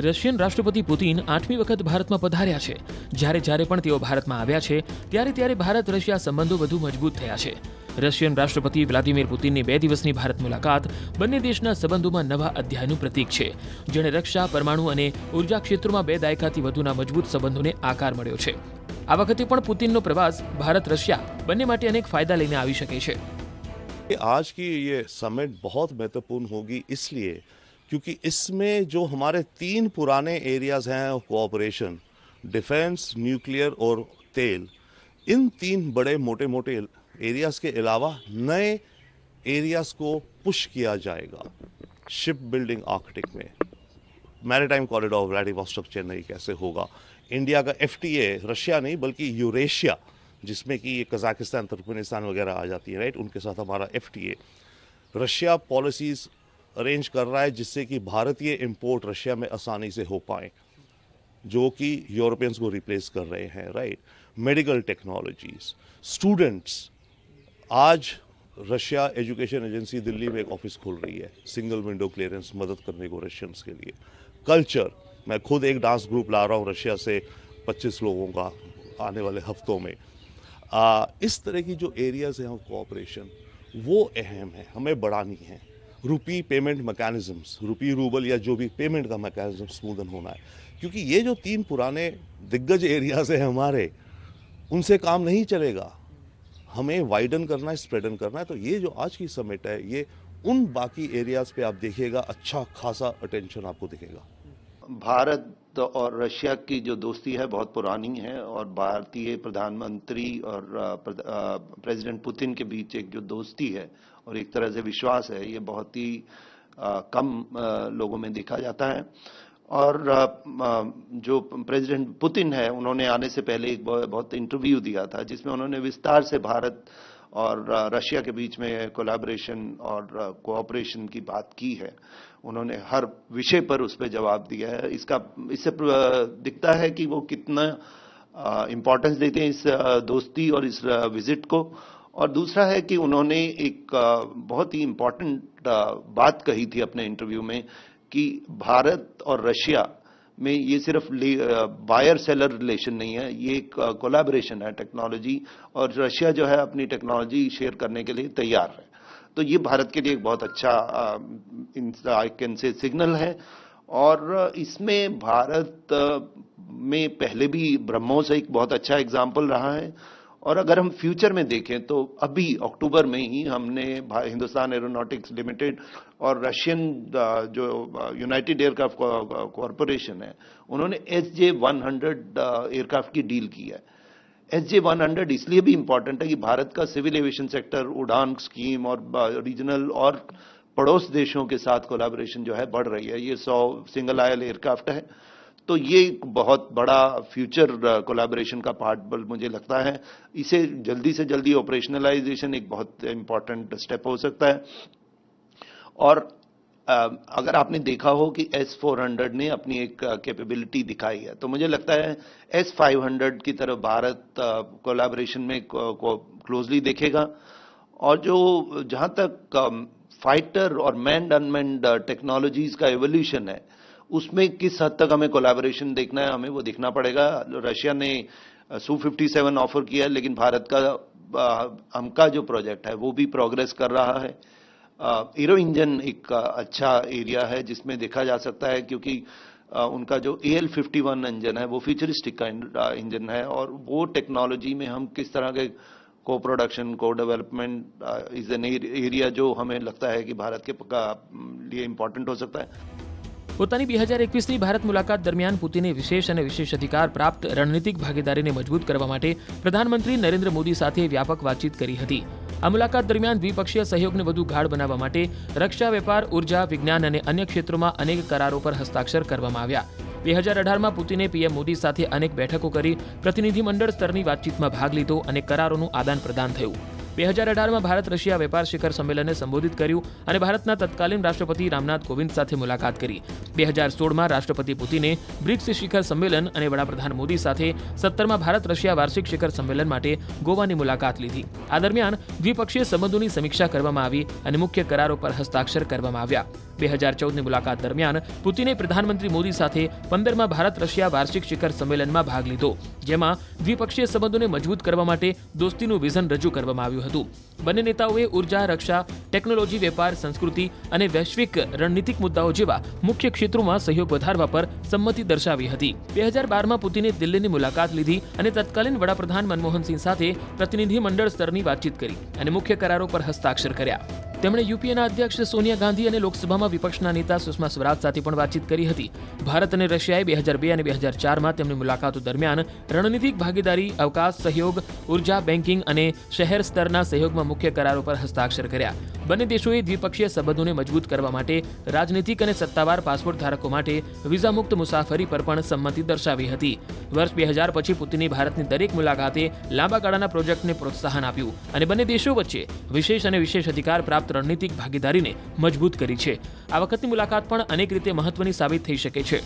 Russian રાષ્ટ્રપતિ Putin 8મી વખત ભારતમાં પધાર્યા છે. જ્યારે પણ તેઓ ભારતમાં આવ્યા છે ત્યારે ભારત રશિયા સંબંધો વધુ મજબૂત થયા છે. રશિયન રાષ્ટ્રપતિ વ્લાદિમીર પુતિનની 2 દિવસની ભારત મુલાકાત બંને દેશના સંબંધોમાં નવા અધ્યાયનું પ્રતીક છે, જેણે રક્ષા, પરમાણુ અને ઉર્જા ક્ષેત્રોમાં 2 દાયકાથી વધુના મજબૂત સંબંધોને આકાર મળ્યો છે. આ વખતે પણ પુતિનનો પ્રવાસ ભારત રશિયા બંને માટે અનેક ફાયદા લઈને આવી શકે છે. आज की ये समिट बहुत महत्वपूर्ण होगी इसलिए क्योंकि इसमें जो हमारे 3 पुराने एरियाज हैं कोऑपरेशन, डिफेंस, न्यूक्लियर और तेल, इन 3 बड़े मोटे एरियाज के अलावा नए एरियाज को पुश किया जाएगा. शिप बिल्डिंग आर्कटिक में मैरीटाइम कॉरिडोर व्लादिवोस्टोक चेन्नई कैसे होगा, इंडिया का FTA रशिया नहीं बल्कि यूरेशिया जिसमें कि ये कजाकिस्तान, तुर्कमेनिस्तान वगैरह आ जाती है, राइट, उनके साथ हमारा FTA. रशिया पॉलिसीज अरेंज कर रहा है जिससे कि भारतीय इंपोर्ट रशिया में आसानी से हो पाए, जो कि यूरोपियंस को रिप्लेस कर रहे हैं, राइट. मेडिकल टेक्नोलॉजीज, स्टूडेंट्स, आज रशिया एजुकेशन एजेंसी दिल्ली में एक ऑफिस खोल रही है सिंगल विंडो क्लियरेंस मदद करने को रशियंस के लिए. कल्चर, मैं खुद एक डांस ग्रुप ला रहा हूँ रशिया से 25 लोगों का आने वाले हफ्तों में. इस तरह की जो एरियाज हैं कोऑपरेशन वो अहम है, हमें बढ़ानी है. रुपी पेमेंट मैकेनिज्म्स, रुपी रूबल या जो भी पेमेंट का मैकेनिज्म स्मूदन होना है, क्योंकि ये जो 3 पुराने दिग्गज एरियाज हैं हमारे, उनसे काम नहीं चलेगा. हमें वाइडन करना है, स्प्रेडन करना है. तो ये जो आज की समिट है ये उन बाकी एरियाज पे आप देखिएगा अच्छा खासा अटेंशन आपको दिखेगा. भारत और रशिया की जो दोस्ती है बहुत पुरानी है और भारतीय प्रधानमंत्री और प्रेसिडेंट पुतिन के बीच एक जो दोस्ती है और एक तरह से विश्वास है, ये बहुत ही कम लोगों में देखा जाता है. और जो प्रेसिडेंट पुतिन है उन्होंने आने से पहले एक बहुत इंटरव्यू दिया था जिसमें उन्होंने विस्तार से भारत और रशिया के बीच में कोलैबोरेशन और कोऑपरेशन की बात की है. उन्होंने हर विषय पर उस पर जवाब दिया है. इससे दिखता है कि वो कितना इम्पोर्टेंस देते हैं इस दोस्ती और इस विजिट को. और दूसरा है कि उन्होंने एक बहुत ही इम्पोर्टेंट बात कही थी अपने इंटरव्यू में कि भारत और रशिया में ये सिर्फ बायर सेलर रिलेशन नहीं है, ये एक कोलैबोरेशन है टेक्नोलॉजी, और रशिया जो है अपनी टेक्नोलॉजी शेयर करने के लिए तैयार है. तो ये भारत के लिए एक बहुत अच्छा आई कैन से सिग्नल है. और इसमें भारत में पहले भी ब्रह्मोस एक बहुत अच्छा एग्जाम्पल रहा है. और अगर हम फ्यूचर में देखें तो अभी अक्टूबर में ही हमने हिंदुस्तान एरोनॉटिक्स लिमिटेड और रशियन जो यूनाइटेड एयरक्राफ्ट कॉरपोरेशन है उन्होंने SJ-100 एयरक्राफ्ट की डील की है. SJ-100 इसलिए भी इंपॉर्टेंट है कि भारत का सिविल एविएशन सेक्टर, उड़ान स्कीम और रीजनल और पड़ोस देशों के साथ कोलैबोरेशन जो है बढ़ रही है. ये 100 सिंगल आयल एयरक्राफ्ट है. तो ये एक बहुत बड़ा फ्यूचर कोलैबोरेशन का पार्ट मुझे लगता है. इसे जल्दी से जल्दी ऑपरेशनलाइजेशन एक बहुत इंपॉर्टेंट स्टेप हो सकता है. और अगर आपने देखा हो कि S-400 ने अपनी एक कैपेबिलिटी दिखाई है, तो मुझे लगता है S-500 की तरफ भारत कोलैबोरेशन में क्लोजली देखेगा. और जो जहां तक फाइटर और मैन्ड अनमैन्ड टेक्नोलॉजीज का एवोल्यूशन है उसमें किस हद तक हमें कोलैबोरेशन देखना है, हमें वो देखना पड़ेगा. रशिया ने Su-57 ऑफर किया है, लेकिन भारत का हमका जो प्रोजेक्ट है वो भी प्रोग्रेस कर रहा है. एरो इंजन एक अच्छा एरिया है जिसमें देखा जा सकता है, क्योंकि उनका जो AL-51 इंजन है वो फ्यूचरिस्टिक का इंजन है. और वो टेक्नोलॉजी में हम किस तरह के को प्रोडक्शन, को डेवलपमेंट इज एन एरिया जो हमें लगता है कि भारत के लिए इम्पोर्टेंट हो सकता है. પોતાની 2021ની ભારત મુલાકાત દરમિયાન પુતિને વિશેષ અને વિશેષાધિકાર પ્રાપ્ત રણનીતિક ભાગીદારીને મજબૂત કરવા માટે પ્રધાનમંત્રી નરેન્દ્ર મોદી સાથે વ્યાપક વાતચીત કરી હતી. આ મુલાકાત દરમિયાન દ્વિપક્ષીય સહયોગને વધુ ગાઢ બનાવવા માટે રક્ષા, વેપાર, ઉર્જા, વિજ્ઞાન અને અન્ય ક્ષેત્રોમાં અનેક કરારો પર હસ્તાક્ષર કરવામાં આવ્યા. 2018માં પુતિને PM મોદી સાથે અનેક બેઠકો કરી પ્રતિનિધિમંડળ સ્તરની વાતચીતમાં ભાગ લીધો અને કરારોનું આદાન પ્રદાન થયું. 2018માં ભારત રશિયા વેપાર શિખર સંમેલનને સંબોધિત કર્યું અને ભારતના તત્કાલીન રાષ્ટ્રપતિ રામનાથ કોવિંદ સાથે મુલાકાત કરી. 2016માં રાષ્ટ્રપતિ પુતિને બ્રિક્સ શિખર સંમેલન અને વડાપ્રધાન મોદી સાથે 17માં ભારત રશિયા વાર્ષિક શિખર સંમેલન માટે ગોવાની મુલાકાત લીધી. આ દરમિયાન દ્વિપક્ષીય સંબંધોની સમીક્ષા કરવામાં આવી અને મુખ્ય કરારો પર હસ્તાક્ષર કરવામાં આવ્યા. 2014ની મુલાકાત દરમિયાન પુતિને પ્રધાનમંત્રી મોદી સાથે 15માં ભારત રશિયા વાર્ષિક શિખર સંમેલનમાં ભાગ લીધો, જેમાં દ્વિપક્ષીય સંબંધોને મજબૂત કરવા માટે દોસ્તીનું વિઝન રજૂ કરવામાં આવ્યું હતું. બંને નેતાઓએ ઉર્જા, રક્ષા, ટેકનોલોજી, વેપાર, સંસ્કૃતિ અને વૈશ્વિક રણનીતિક મુદ્દાઓ જેવા મુખ્ય ક્ષેત્રોમાં સહયોગ વધારવા પર સંમતિ દર્શાવી હતી. 2012માં પુતિને દિલ્હીની મુલાકાત લીધી અને તત્કાલીન વડાપ્રધાન મનમોહન સિંહ સાથે પ્રતિનિધિમંડળ સ્તરની વાતચીત કરી અને મુખ્ય કરારો પર હસ્તાક્ષર કર્યા. તેમણે યુપીએના અધ્યક્ષ સોનિયા ગાંધી અને લોકસભામાં વિપક્ષના નેતા સુષ્મા સ્વરાજ સાથે પણ વાતચીત કરી હતી. ભારત અને રશિયાએ 2002 અને 2004માં તેમની મુલાકાતો દરમિયાન રણનીતિક ભાગીદારી, અવકાશ સહયોગ, ઉર્જા, બેન્કિંગ અને શહેર સ્તરના સહયોગમાં મુખ્ય કરારો પર હસ્તાક્ષર કર્યા. બંને દેશોએ દ્વિપક્ષીય સંબંધોને મજબૂત કરવા માટે રાજનીતિક અને સત્તાવાર પાસપોર્ટ ધારકો માટે વિઝામુક્ત મુસાફરી પર પણ સંમતિ દર્શાવી હતી. વર્ષ 2000 પછી પુતિને ભારતની દરેક મુલાકાતે લાંબા ગાળાના પ્રોજેક્ટને પ્રોત્સાહન આપ્યું અને બંને દેશો વચ્ચે વિશેષ અને વિશેષ અધિકાર પ્રાપ્ત રણનીતિક ભાગીદારીને મજબૂત કરી છે. આ વખતની મુલાકાત પણ અનેક રીતે મહત્વની સાબિત થઈ શકે છે.